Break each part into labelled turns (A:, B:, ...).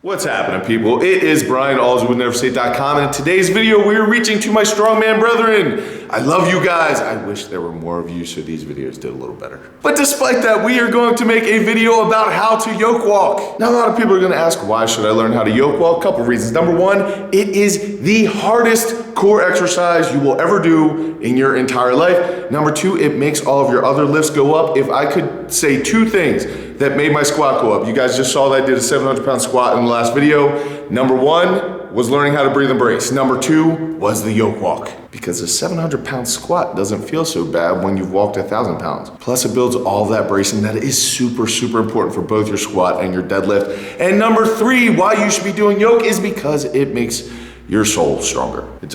A: What's happening, people? It is Brian, Alsruhe with NeverSay.com, and in today's video, we're reaching to my strongman brethren. I love you guys. I wish there were more of you so these videos did a little better. But despite that, we are going to make a video about how to yoke walk. Now, a lot of people are gonna ask, why should I learn how to yoke walk? Couple reasons. Number one, it is the hardest core exercise you will ever do in your entire life. Number two, it makes all of your other lifts go up. If I could say two things that made my squat go up, you guys just saw that I did a 700-pound squat in the last video. Number one was learning how to breathe and brace. Number two was the yoke walk, because a 700-pound squat doesn't feel so bad when you've walked 1,000 pounds. Plus it builds all that bracing that is super, super important for both your squat and your deadlift. And number three, why you should be doing yoke is because it makes your soul stronger. It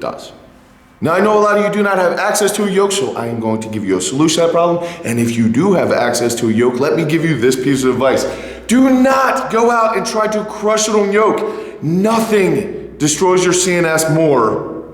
A: does. Now, I know a lot of you do not have access to a yoke, so I am going to give you a solution to that problem. And if you do have access to a yoke, let me give you this piece of advice. Do not go out and try to crush it on yoke. Nothing destroys your CNS more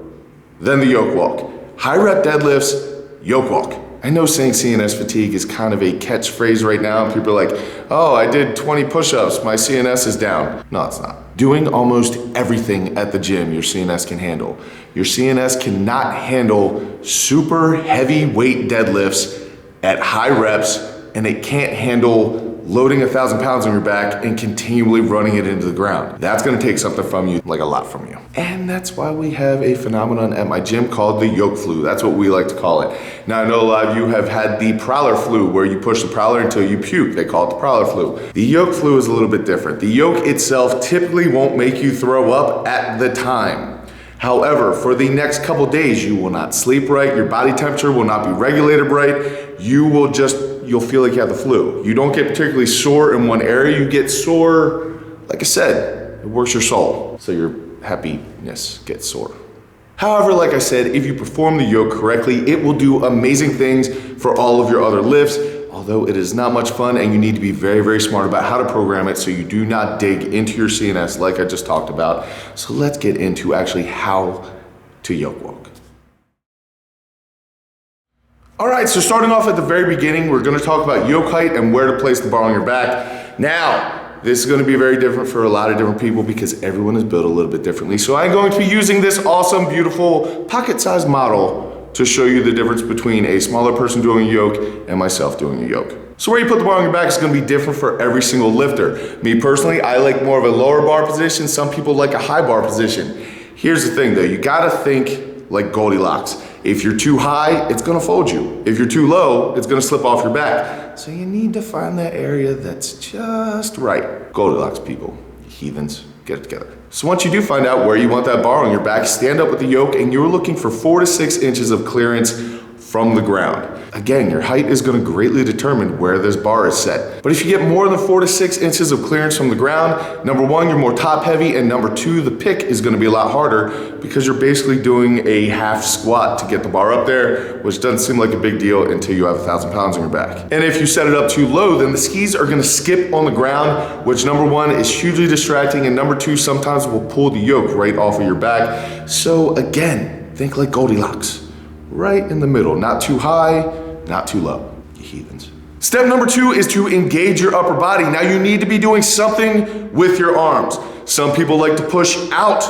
A: than the yoke walk. High rep deadlifts, yoke walk. I know saying CNS fatigue is kind of a catchphrase right now. People are like, oh, I did 20 push-ups, my CNS is down. No, it's not. Doing almost everything at the gym your CNS can handle. Your CNS cannot handle super heavy weight deadlifts at high reps, and it can't handle loading 1,000 pounds on your back and continually running it into the ground. That's gonna take something from you, like a lot from you. And that's why we have a phenomenon at my gym called the yoke flu. That's what we like to call it. Now, I know a lot of you have had the prowler flu, where you push the prowler until you puke. They call it the prowler flu. The yoke flu is a little bit different. The yoke itself typically won't make you throw up at the time. However, for the next couple days, you will not sleep right, your body temperature will not be regulated right, you'll feel like you have the flu. You don't get particularly sore in one area, you get sore, like I said, it works your soul, so your happiness gets sore. However, like I said, if you perform the yoke correctly, it will do amazing things for all of your other lifts, although it is not much fun, and you need to be very, very smart about how to program it so you do not dig into your CNS like I just talked about. So let's get into actually how to yoke walk. All right, so starting off at the very beginning, we're gonna talk about yoke height and where to place the bar on your back. Now, this is gonna be very different for a lot of different people because everyone is built a little bit differently. So I'm going to be using this awesome, beautiful, pocket-sized model to show you the difference between a smaller person doing a yoke and myself doing a yoke. So where you put the bar on your back is gonna be different for every single lifter. Me personally, I like more of a lower bar position. Some people like a high bar position. Here's the thing though, you gotta think like Goldilocks. If you're too high, it's gonna fold you. If you're too low, it's gonna slip off your back. So you need to find that area that's just right. Goldilocks, people, heathens, get it together. So once you do find out where you want that bar on your back, stand up with the yoke, and you're looking for 4 to 6 inches of clearance from the ground. Again, your height is gonna greatly determine where this bar is set. But if you get more than 4 to 6 inches of clearance from the ground, number one, you're more top heavy, and number two, the pick is gonna be a lot harder because you're basically doing a half squat to get the bar up there, which doesn't seem like a big deal until you have 1,000 pounds on your back. And if you set it up too low, then the skis are gonna skip on the ground, which number one is hugely distracting, and number two, sometimes will pull the yoke right off of your back. So again, think like Goldilocks. Right in the middle, not too high, not too low, you heathens. Step number two is to engage your upper body. Now you need to be doing something with your arms. Some people like to push out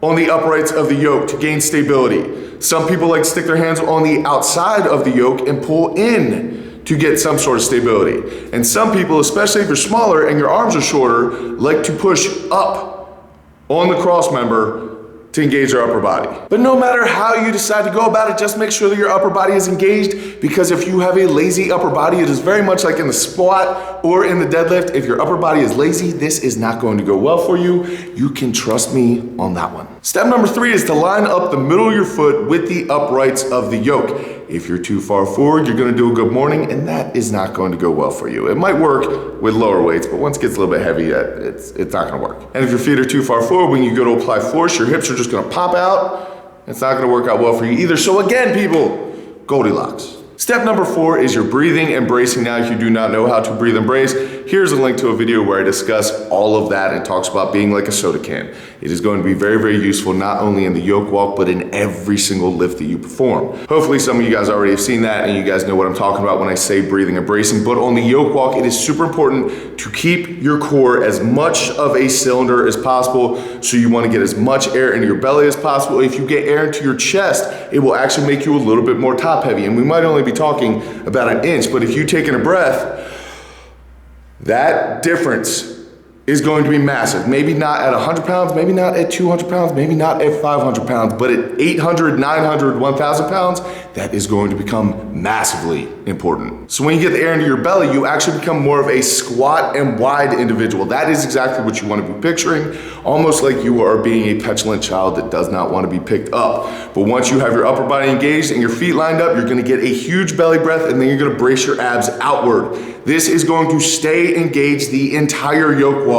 A: on the uprights of the yoke to gain stability. Some people like to stick their hands on the outside of the yoke and pull in to get some sort of stability. And some people, especially if you're smaller and your arms are shorter, like to push up on the cross member to engage your upper body. But no matter how you decide to go about it, just make sure that your upper body is engaged, because if you have a lazy upper body, it is very much like in the squat or in the deadlift. If your upper body is lazy, this is not going to go well for you. You can trust me on that one. Step number three is to line up the middle of your foot with the uprights of the yoke. If you're too far forward, you're gonna do a good morning, and that is not going to go well for you. It might work with lower weights, but once it gets a little bit heavy, it's not gonna work. And if your feet are too far forward, when you go to apply force, your hips are just gonna pop out. It's not gonna work out well for you either. So again, people, Goldilocks. Step number 4 is your breathing and bracing. Now, if you do not know how to breathe and brace, here's a link to a video where I discuss all of that and talks about being like a soda can. It is going to be very, very useful, not only in the yoke walk, but in every single lift that you perform. Hopefully some of you guys already have seen that and you guys know what I'm talking about when I say breathing and bracing, but on the yoke walk, it is super important to keep your core as much of a cylinder as possible. So you want to get as much air into your belly as possible. If you get air into your chest, it will actually make you a little bit more top heavy. And we might only be talking about an inch, but if you take in a breath, that difference is going to be massive. Maybe not at 100 pounds, maybe not at 200 pounds, maybe not at 500 pounds, but at 800, 900, 1,000 pounds, that is going to become massively important. So when you get the air into your belly, you actually become more of a squat and wide individual. That is exactly what you want to be picturing, almost like you are being a petulant child that does not want to be picked up. But once you have your upper body engaged and your feet lined up, you're going to get a huge belly breath, and then you're going to brace your abs outward. This is going to stay engaged the entire yoke walk.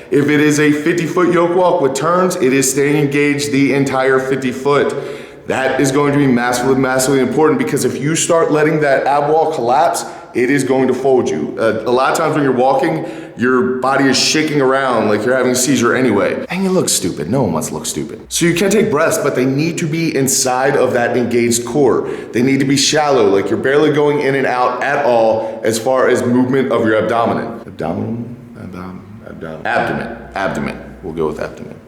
A: If it is a 50-foot yoke walk with turns, it is staying engaged the entire 50 foot. That is going to be massively, massively important, because if you start letting that ab wall collapse, it is going to fold you. A lot of times when you're walking, your body is shaking around like you're having a seizure anyway. And you look stupid. No one wants to look stupid. So you can take breaths, but they need to be inside of that engaged core. They need to be shallow, like you're barely going in and out at all as far as movement of your abdomen. Abdomen. We'll go with abdomen.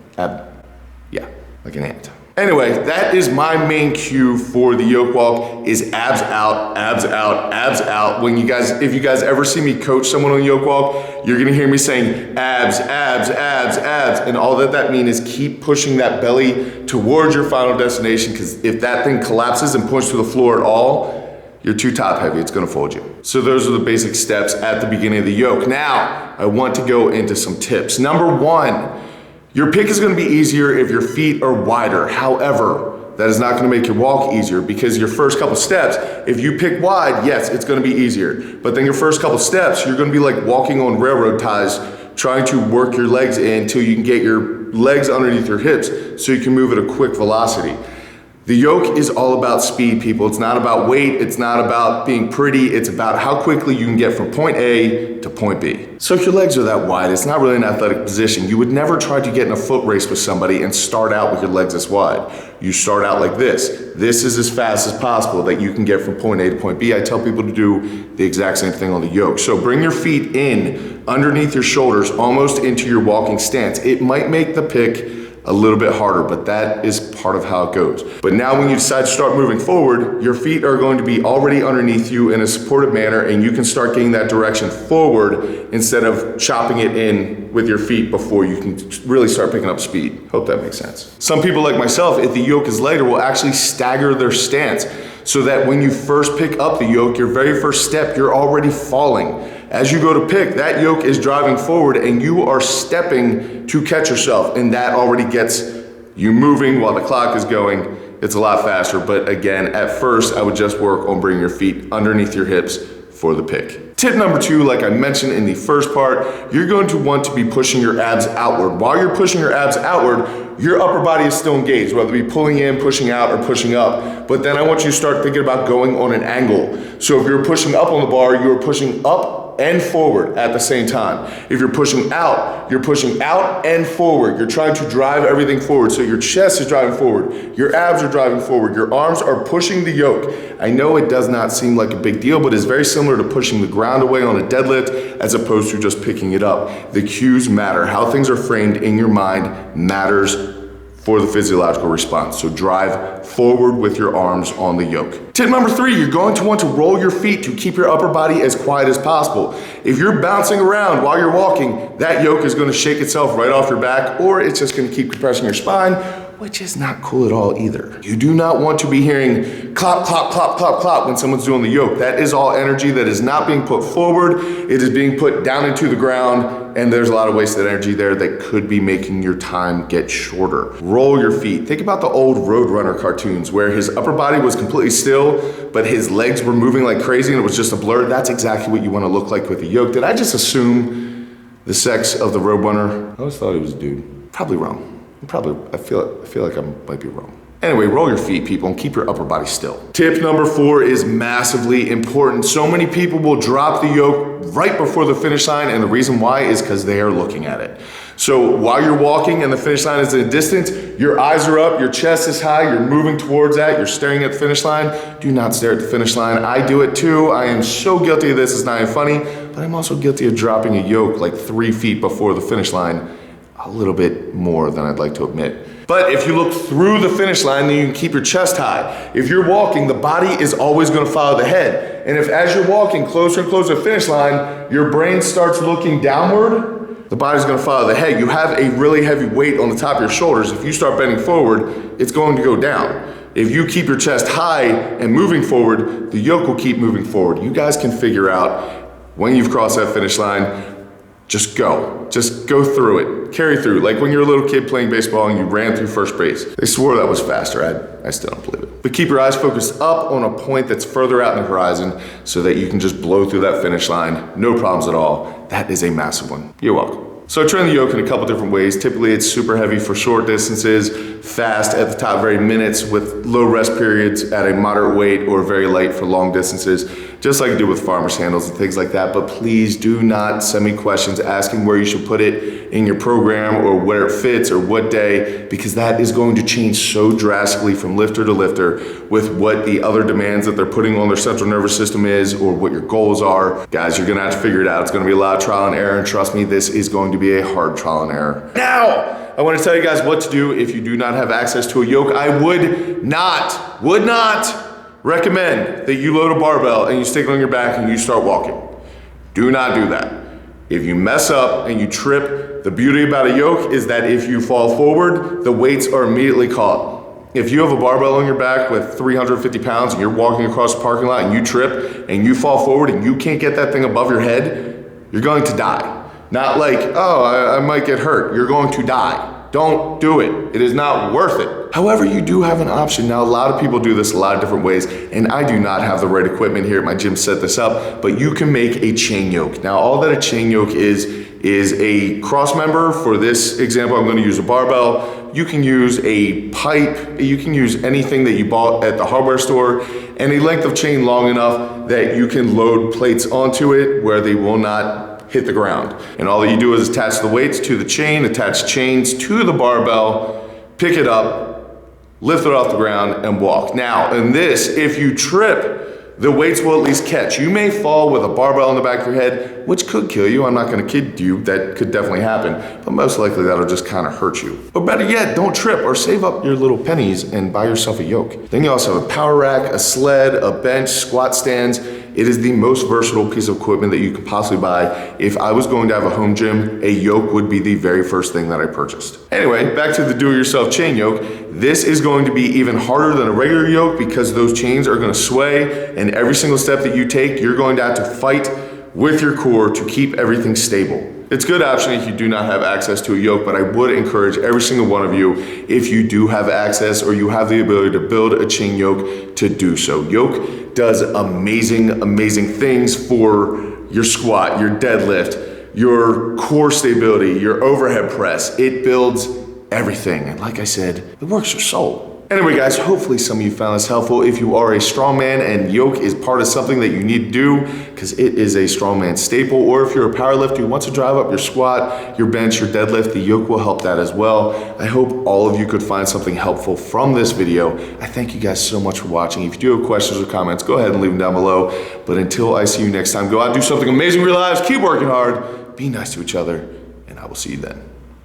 A: Yeah, like an ant. Anyway, that is my main cue for the yoke walk, is abs out, abs out, abs out. If you guys ever see me coach someone on the yoke walk, you're gonna hear me saying abs, abs, abs, abs. And all that means is keep pushing that belly towards your final destination, because if that thing collapses and points to the floor at all, you're too top heavy, it's gonna fold you. So those are the basic steps at the beginning of the yoke. Now, I want to go into some tips. Number 1, your pick is gonna be easier if your feet are wider. However, that is not gonna make your walk easier, because your first couple steps, if you pick wide, yes, it's gonna be easier. But then your first couple steps, you're gonna be like walking on railroad ties, trying to work your legs in until you can get your legs underneath your hips so you can move at a quick velocity. The yoke is all about speed, people. It's not about weight. It's not about being pretty. It's about how quickly you can get from point A to point B. So if your legs are that wide, it's not really an athletic position. You would never try to get in a foot race with somebody and start out with your legs this wide. You start out like this. This is as fast as possible that you can get from point A to point B. I tell people to do the exact same thing on the yoke. So bring your feet in underneath your shoulders, almost into your walking stance. It might make the pick a little bit harder, but that is part of how it goes. But now when you decide to start moving forward, your feet are going to be already underneath you in a supportive manner, and you can start getting that direction forward instead of chopping it in with your feet before you can really start picking up speed. Hope that makes sense. Some people like myself, if the yoke is lighter, will actually stagger their stance so that when you first pick up the yoke, your very first step, you're already falling. As you go to pick, that yoke is driving forward and you are stepping to catch yourself, and that already gets you moving while the clock is going. It's a lot faster, but again, at first, I would just work on bringing your feet underneath your hips for the pick. Tip number 2, like I mentioned in the first part, you're going to want to be pushing your abs outward. While you're pushing your abs outward, your upper body is still engaged, whether it be pulling in, pushing out, or pushing up. But then I want you to start thinking about going on an angle. So if you're pushing up on the bar, you're pushing up and forward at the same time. If you're pushing out and forward. You're trying to drive everything forward. So your chest is driving forward, your abs are driving forward, your arms are pushing the yoke. I know it does not seem like a big deal, but it's very similar to pushing the ground away on a deadlift as opposed to just picking it up. The cues matter. How things are framed in your mind matters for the physiological response. So drive forward with your arms on the yoke. Tip number 3, you're going to want to roll your feet to keep your upper body as quiet as possible. If you're bouncing around while you're walking, that yoke is going to shake itself right off your back, or it's just going to keep compressing your spine, which is not cool at all either. You do not want to be hearing clop, clop, clop, clop, clop when someone's doing the yoke. That is all energy that is not being put forward. It is being put down into the ground, and there's a lot of wasted energy there that could be making your time get shorter. Roll your feet. Think about the old Roadrunner cartoons where his upper body was completely still, but his legs were moving like crazy and it was just a blur. That's exactly what you want to look like with a yoke. Did I just assume the sex of the Roadrunner? I always thought he was a dude. Probably wrong. I feel like I might be wrong. Anyway, roll your feet, people, and keep your upper body still. Tip number 4 is massively important. So many people will drop the yoke right before the finish line, and the reason why is because they are looking at it. So while you're walking and the finish line is in the distance, your eyes are up, your chest is high, you're moving towards that, you're staring at the finish line. Do not stare at the finish line. I do it too. I am so guilty of this, it's not even funny, but I'm also guilty of dropping a yoke like 3 feet before the finish line, a little bit more than I'd like to admit. But if you look through the finish line, then you can keep your chest high. If you're walking, the body is always gonna follow the head. And if as you're walking closer and closer to the finish line, your brain starts looking downward, the body's gonna follow the head. You have a really heavy weight on the top of your shoulders. If you start bending forward, it's going to go down. If you keep your chest high and moving forward, the yoke will keep moving forward. You guys can figure out when you've crossed that finish line, just go through it, carry through. Like when you're a little kid playing baseball and you ran through first base. They swore that was faster, I still don't believe it. But keep your eyes focused up on a point that's further out in the horizon so that you can just blow through that finish line, no problems at all. That is a massive one. You're welcome. So I train the yoke in a couple different ways. Typically it's super heavy for short distances, fast at the top very minutes with low rest periods at a moderate weight, or very light for long distances, just like I do with farmer's handles and things like that. But please do not send me questions asking where you should put it in your program or where it fits or what day, because that is going to change so drastically from lifter to lifter with what the other demands that they're putting on their central nervous system is, or what your goals are. Guys, you're gonna have to figure it out. It's gonna be a lot of trial and error, and trust me, this is going to be a hard trial and error. Now, I want to tell you guys what to do if you do not have access to a yoke. I would not recommend that you load a barbell and you stick it on your back and you start walking. Do not do that. If you mess up and you trip, the beauty about a yoke is that if you fall forward, the weights are immediately caught. If you have a barbell on your back with 350 pounds and you're walking across the parking lot and you trip and you fall forward and you can't get that thing above your head, you're going to die. Not like, oh, I might get hurt. You're going to die. Don't do it. It is not worth it. However, you do have an option. Now, a lot of people do this a lot of different ways, and I do not have the right equipment here at my gym to set this up, but you can make a chain yoke. Now, all that a chain yoke is a cross member. For this example, I'm gonna use a barbell. You can use a pipe. You can use anything that you bought at the hardware store, and a length of chain long enough that you can load plates onto it where they will not hit the ground. And all that you do is attach the weights to the chain, attach chains to the barbell, pick it up, lift it off the ground, and walk. Now, in this, if you trip, the weights will at least catch. You may fall with a barbell in the back of your head, which could kill you. I'm not gonna kid you, that could definitely happen, but most likely that'll just kind of hurt you. Or better yet, don't trip, or save up your little pennies and buy yourself a yoke. Then you also have a power rack, a sled, a bench, squat stands. It is the most versatile piece of equipment that you could possibly buy. If I was going to have a home gym, a yoke would be the very first thing that I purchased. Anyway, back to the do-it-yourself chain yoke. This is going to be even harder than a regular yoke because those chains are gonna sway, and every single step that you take, you're going to have to fight with your core to keep everything stable. It's a good option if you do not have access to a yoke, but I would encourage every single one of you, if you do have access or you have the ability to build a chain yoke, to do so. Yoke does amazing things for your squat, your deadlift, your core stability, your overhead press. It builds everything. And like I said, it works your soul. Anyway, guys, hopefully some of you found this helpful. If you are a strongman and yoke is part of something that you need to do, because it is a strongman staple, or if you're a powerlifter who wants to drive up your squat, your bench, your deadlift, the yoke will help that as well. I hope all of you could find something helpful from this video. I thank you guys so much for watching. If you do have questions or comments, go ahead and leave them down below. But until I see you next time, go out and do something amazing in your lives. Keep working hard. Be nice to each other, and I will see you then.